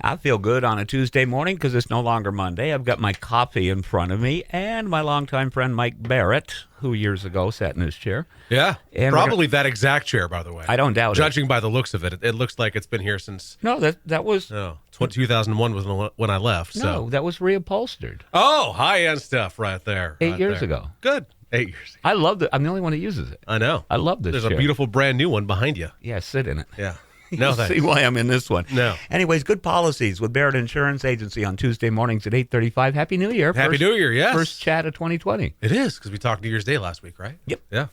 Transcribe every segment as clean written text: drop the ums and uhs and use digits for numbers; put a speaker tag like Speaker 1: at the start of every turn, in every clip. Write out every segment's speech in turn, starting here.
Speaker 1: I feel good on a Tuesday morning because it's no longer Monday. I've got my coffee in front of me and my longtime friend Mike Barrett, who years ago sat in his chair.
Speaker 2: Yeah,
Speaker 1: And
Speaker 2: probably that exact chair, by the way.
Speaker 1: I don't doubt
Speaker 2: Judging by the looks of it, it looks like it's been here since...
Speaker 1: No, that was...
Speaker 2: 2001 was when I left.
Speaker 1: No, that was reupholstered.
Speaker 2: Oh, high-end stuff right there.
Speaker 1: 8 years ago.
Speaker 2: Good. 8 years ago.
Speaker 1: I love it. I'm the only one who uses it.
Speaker 2: I know.
Speaker 1: I love this
Speaker 2: There's
Speaker 1: chair.
Speaker 2: a beautiful brand new one behind you.
Speaker 1: Yeah, sit in it.
Speaker 2: Yeah. No,
Speaker 1: You'll
Speaker 2: thanks.
Speaker 1: see why I'm in this one.
Speaker 2: No.
Speaker 1: Anyways, good policies with Barrett Insurance Agency on Tuesday mornings at 8:35. Happy New Year.
Speaker 2: Happy New Year, yes.
Speaker 1: First chat of 2020.
Speaker 2: It is, because we talked New Year's Day last week, right?
Speaker 1: Yep.
Speaker 2: Yeah.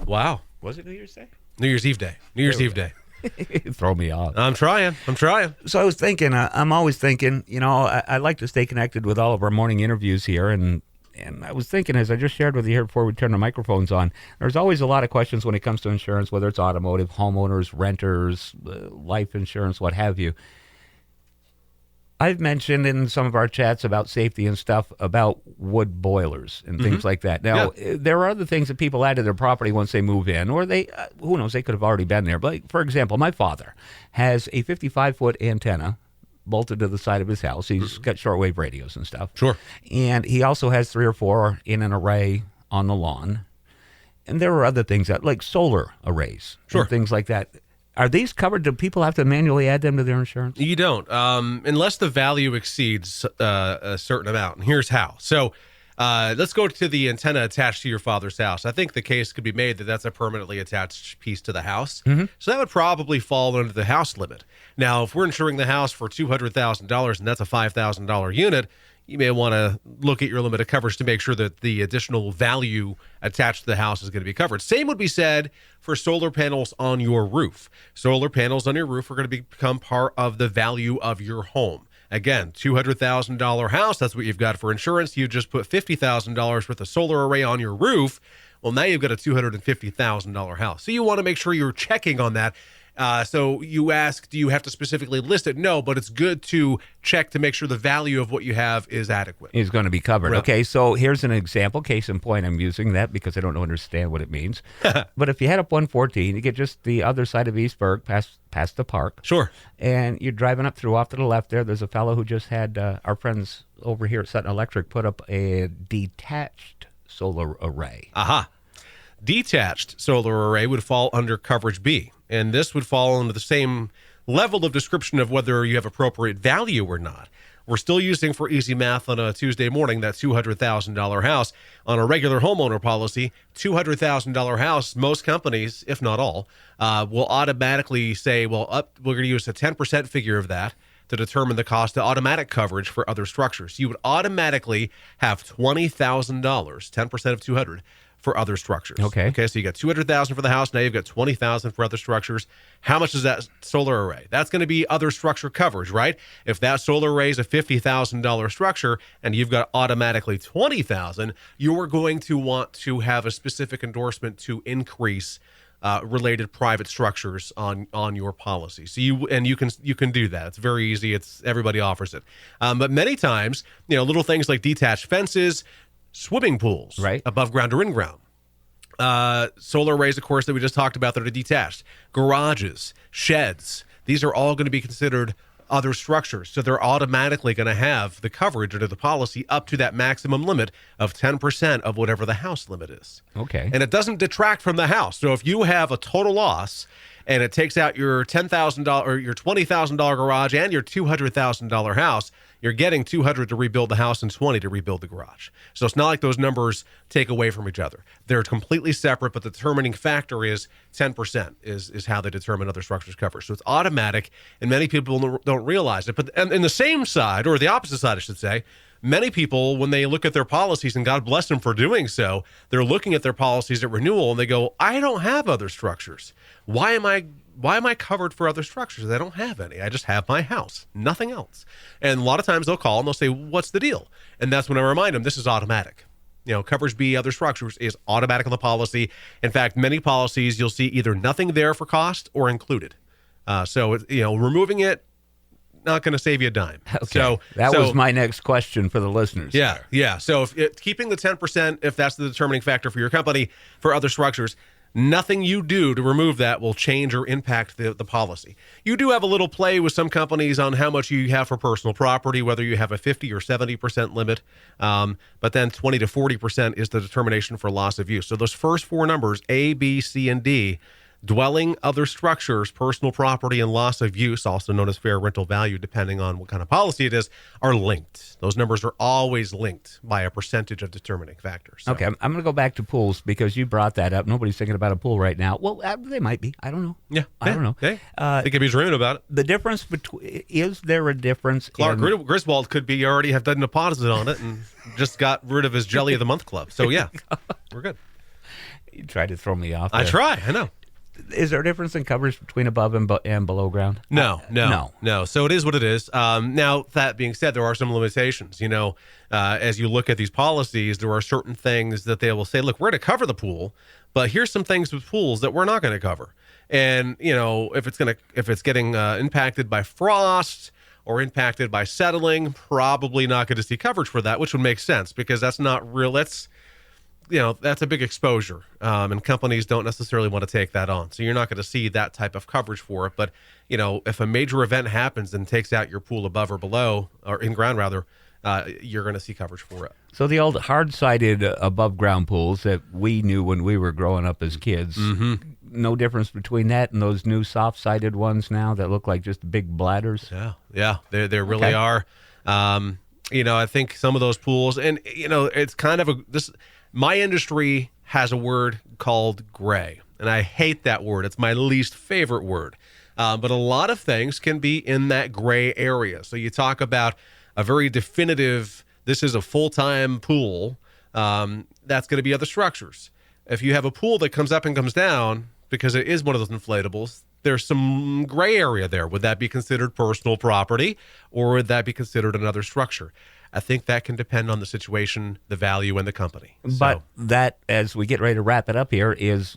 Speaker 2: Wow.
Speaker 1: Was it New Year's Day?
Speaker 2: New Year's Eve Day. New Year's Eve Day.
Speaker 1: Throw me off.
Speaker 2: I'm trying.
Speaker 1: So I was thinking, I'm always thinking, I like to stay connected with all of our morning interviews here. And I was thinking, as I just shared with you here before we turn the microphones on, there's always a lot of questions when it comes to insurance, whether it's automotive, homeowners, renters, life insurance, what have you. I've mentioned in some of our chats about safety and stuff about wood boilers and things like that. Now, there are other things that people add to their property once they move in, or they, who knows, they could have already been there. But like, for example, my father has a 55-foot antenna bolted to the side of his house. He's got shortwave radios and stuff.
Speaker 2: Sure.
Speaker 1: And he also has 3 or 4 in an array on the lawn. And there are other things that, like solar arrays,
Speaker 2: Sure,
Speaker 1: and things like that. Are these covered? Do people have to manually add them to their insurance?
Speaker 2: You don't, unless the value exceeds a certain amount. And here's how. So let's go to the antenna attached to your father's house. I think the case could be made that that's a permanently attached piece to the house. So that would probably fall under the house limit. Now, if we're insuring the house for $200,000 and that's a $5,000 unit, you may want to look at your limit of coverage to make sure that the additional value attached to the house is going to be covered. Same would be said for solar panels on your roof. Solar panels on your roof are going to become part of the value of your home. Again, $200,000 house, that's what you've got for insurance. You just put $50,000 worth of solar array on your roof. Well, now you've got a $250,000 house. So you want to make sure you're checking on that. So you ask, do you have to specifically list it? No, but it's good to check to make sure the value of what you have is adequate.
Speaker 1: Is going to be covered.
Speaker 2: Right.
Speaker 1: Okay, so here's an example. Case in point, I'm using that because I don't understand what it means. But if you head up 114, you get just the other side of Eastburg, past the park.
Speaker 2: Sure.
Speaker 1: And you're driving up through off to the left there. There's a fellow who just had our friends over here at Sutton Electric put up a detached solar array.
Speaker 2: Aha. Detached solar array would fall under coverage B. And this would fall under the same level of description of whether you have appropriate value or not. We're still using, for easy math on a Tuesday morning, that $200,000 house. On a regular homeowner policy, $200,000 house, most companies, if not all, will automatically say, well, we're going to use a 10% figure of that to determine the cost of automatic coverage for other structures. You would automatically have $20,000, 10% of 200, for other structures.
Speaker 1: Okay,
Speaker 2: so you got $200,000 for the house. Now you've got $20,000 for other structures. How much is that solar array? That's going to be other structure coverage, right? If that solar array is a $50,000 structure and you've got automatically $20,000, you are going to want to have a specific endorsement to increase related private structures on your policy. So you can do that. It's very easy. Everybody offers it. But many times, little things like detached fences, swimming pools,
Speaker 1: right,
Speaker 2: above ground or in ground. Solar arrays, of course, that we just talked about that are detached. Garages, sheds. These are all going to be considered other structures. So they're automatically going to have the coverage under the policy up to that maximum limit of 10% of whatever the house limit is.
Speaker 1: Okay.
Speaker 2: And it doesn't detract from the house. So if you have a total loss and it takes out your $10,000 or your $20,000 garage and your $200,000 house, you're getting $200 to rebuild the house and $20 to rebuild the garage. So it's not like those numbers take away from each other. They're completely separate, but the determining factor is 10% is how they determine other structures coverage. So it's automatic, and many people don't realize it. But in the same side, or the opposite side, I should say, many people, when they look at their policies, and God bless them for doing so, they're looking at their policies at renewal, and they go, I don't have other structures. Why am I covered for other structures? I don't have any. I just have my house, nothing else. And a lot of times they'll call and they'll say, what's the deal? And that's when I remind them, this is automatic. Coverage B, other structures, is automatic on the policy. In fact, many policies you'll see either nothing there for cost or included. So removing it, not going to save you a dime.
Speaker 1: Okay.
Speaker 2: So
Speaker 1: that was my next question for the listeners.
Speaker 2: Yeah. So keeping the 10%, if that's the determining factor for your company, for other structures, Nothing you do to remove that will change or impact the policy. You do have a little play with some companies on how much you have for personal property, whether you have a 50 or 70% limit, but then 20 to 40% is the determination for loss of use. So those first four numbers, A, B, C, and D, dwelling, other structures, personal property, and loss of use, also known as fair rental value, depending on what kind of policy it is, are linked. Those numbers are always linked by a percentage of determining factors. So.
Speaker 1: Okay, I'm going to go back to pools because you brought that up. Nobody's thinking about a pool right now. Well, they might be. I don't know.
Speaker 2: Yeah,
Speaker 1: I don't know.
Speaker 2: Hey, they could be dreaming about it.
Speaker 1: The difference between, is there a difference?
Speaker 2: Clark Griswold could be already have done a deposit on it and just got rid of his Jelly of the Month club. So yeah, we're good.
Speaker 1: You tried to throw me off there.
Speaker 2: I try. I know.
Speaker 1: Is there a difference in coverage between above and below ground?
Speaker 2: No. So it is what it is. Now, that being said, there are some limitations. As you look at these policies, there are certain things that they will say, look, we're going to cover the pool, but here's some things with pools that we're not going to cover. And, if it's getting impacted by frost or impacted by settling, probably not going to see coverage for that, which would make sense because that's not real. That's a big exposure, and companies don't necessarily want to take that on. So you're not going to see that type of coverage for it. But, if a major event happens and takes out your pool above or below, or in ground rather, you're going to see coverage for it.
Speaker 1: So the old hard-sided above-ground pools that we knew when we were growing up as kids, no difference between that and those new soft-sided ones now that look like just big bladders?
Speaker 2: Yeah, there really are. I think some of those pools, and, it's kind of my industry has a word called gray, and I hate that word. It's my least favorite word. But a lot of things can be in that gray area. So you talk about a very definitive, this is a full-time pool, that's going to be other structures. If you have a pool that comes up and comes down because it is one of those inflatables, there's some gray area there. Would that be considered personal property, or would that be considered another structure? I think that can depend on the situation, the value, and the company.
Speaker 1: But that, as we get ready to wrap it up here, is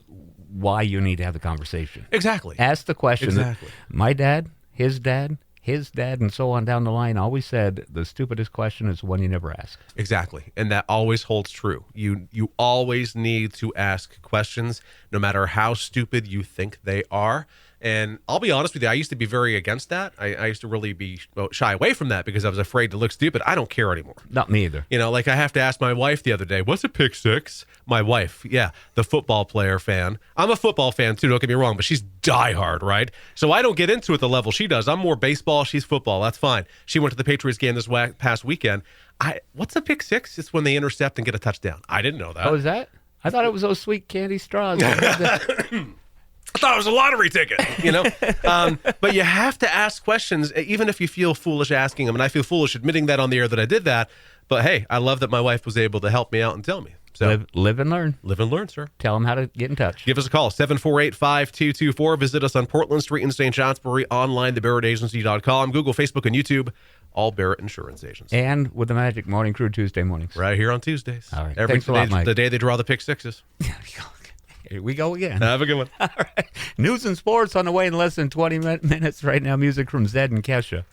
Speaker 1: why you need to have the conversation.
Speaker 2: Exactly.
Speaker 1: Ask the question.
Speaker 2: Exactly.
Speaker 1: My dad, his dad, and so on down the line always said the stupidest question is one you never ask.
Speaker 2: Exactly. And that always holds true. You always need to ask questions, no matter how stupid you think they are. And I'll be honest with you, I used to be very against that. I used to really be shy away from that because I was afraid to look stupid. I don't care anymore.
Speaker 1: Not me either.
Speaker 2: Like I have to ask my wife the other day, what's a pick six? My wife, the football player fan. I'm a football fan too, don't get me wrong, but she's diehard, right? So I don't get into it the level she does. I'm more baseball, she's football. That's fine. She went to the Patriots game this past weekend. What's a pick six? It's when they intercept and get a touchdown. I didn't know that.
Speaker 1: Oh, is that? I thought it was those sweet candy straws.
Speaker 2: I thought it was a lottery ticket, But you have to ask questions, even if you feel foolish asking them. And I feel foolish admitting that on the air that I did that. But hey, I love that my wife was able to help me out and tell me. So
Speaker 1: live and learn.
Speaker 2: Live and learn, sir.
Speaker 1: Tell them how to get in touch.
Speaker 2: Give us a call, 748-5224. Visit us on Portland Street in St. Johnsbury, online, thebarrettagency.com, Google, Facebook, and YouTube. All Barrett Insurance Agents.
Speaker 1: And with the Magic Morning Crew Tuesday mornings.
Speaker 2: Right here on Tuesdays.
Speaker 1: All right.
Speaker 2: Thanks a lot, Mike. The day they draw the pick sixes.
Speaker 1: Here we go again.
Speaker 2: Have a good one.
Speaker 1: All right. News and sports on the way in less than 20 minutes right now. Music from Zed and Kesha.